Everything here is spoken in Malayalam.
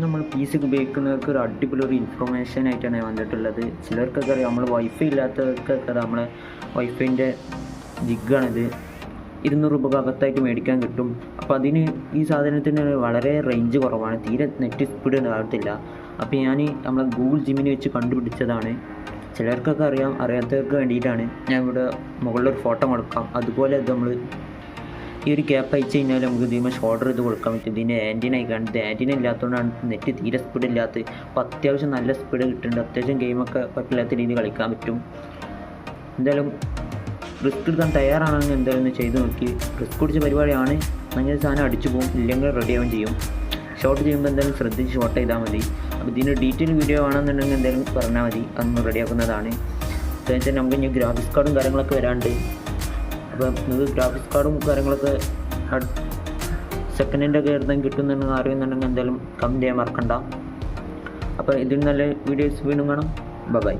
നമ്മൾ പി സി ഒക്കെ ഉപയോഗിക്കുന്നവർക്ക് ഒരു അടിപൊളി ഒരു ഇൻഫർമേഷൻ ആയിട്ടാണ് വന്നിട്ടുള്ളത്. ചിലർക്കൊക്കെ അറിയാം, നമ്മൾ വൈഫൈ ഇല്ലാത്തവർക്കൊക്കെ നമ്മളെ വൈഫൈൻ്റെ ജിഗാണിത്. 200 രൂപക്ക് അകത്തായിട്ട് മേടിക്കാൻ കിട്ടും. അപ്പോൾ അതിന് ഈ സാധനത്തിന് വളരെ റേഞ്ച് കുറവാണ്, തീരെ നെറ്റ് സ്പീഡ് ആകത്തില്ല. അപ്പോൾ ഞാൻ നമ്മളെ ഗൂഗിൾ ജിമിനി വെച്ച് കണ്ടുപിടിച്ചതാണ്. ചിലർക്കൊക്കെ അറിയാം, അറിയാത്തവർക്ക് വേണ്ടിയിട്ടാണ് ഞാൻ ഇവിടെ മുകളിലൊരു ഫോട്ടോ കൊടുക്കാം. അതുപോലെ ഇത് നമ്മൾ ഈ ഒരു ക്യാപ്പ് അയച്ചു കഴിഞ്ഞാൽ നമുക്ക് ഇതിന് ഷോൾഡർ ചെയ്ത് കൊടുക്കാൻ പറ്റും. ഇതിൻ്റെ ആൻറ്റിന ആയിക്കാണ്ട് ആൻറ്റിന ഇല്ലാത്തതുകൊണ്ടാണ് നെറ്റ് തീരെ സ്പീഡ് ഇല്ലാത്തത്. അപ്പോൾ അത്യാവശ്യം നല്ല സ്പീഡ് കിട്ടുന്നുണ്ട്. അത്യാവശ്യം ഗെയിമൊക്കെ കുഴപ്പമില്ലാത്ത രീതിയിൽ കളിക്കാൻ പറ്റും. എന്തായാലും റിസ്ക് എടുക്കാൻ തയ്യാറാണെങ്കിൽ എന്തായാലും ഒന്ന് ചെയ്ത് നോക്കി. റിസ്ക് പിടിച്ച പരിപാടിയാണ്. അങ്ങനെ സാധനം അടിച്ചു പോകും, ഇല്ലെങ്കിൽ റെഡിയാവും ചെയ്യും. ഷോർട്ട് ചെയ്യുമ്പോൾ എന്തായാലും ശ്രദ്ധിച്ച് ഷോർട്ട് ചെയ്താൽ മതി. അപ്പോൾ ഇതിൻ്റെ ഡീറ്റെയിൽ വീഡിയോ ആണെന്നുണ്ടെങ്കിൽ എന്തായാലും പറഞ്ഞാൽ മതി, അതൊന്ന് റെഡിയാക്കുന്നതാണ്. അതുകഴിഞ്ഞാൽ നമുക്ക് ഇനി ഗ്രാഫിക്സ് കാർഡും കാര്യങ്ങളൊക്കെ വരാണ്ട്. അപ്പോൾ നിങ്ങൾക്ക് ഗ്രാഫിക്സ് കാർഡും കാര്യങ്ങളൊക്കെ സെക്കൻഡ് ഹാൻഡൊക്കെ എടുത്താൽ കിട്ടുന്നുണ്ടെങ്കിൽ അറിയുന്നുണ്ടെങ്കിൽ എന്തായാലും കമൻറ്റ് ചെയ്യാൻ മറക്കണ്ട. അപ്പോൾ ഇതിന് നല്ല വീഡിയോസ് വീണ്ടും കാണാം. ബൈ.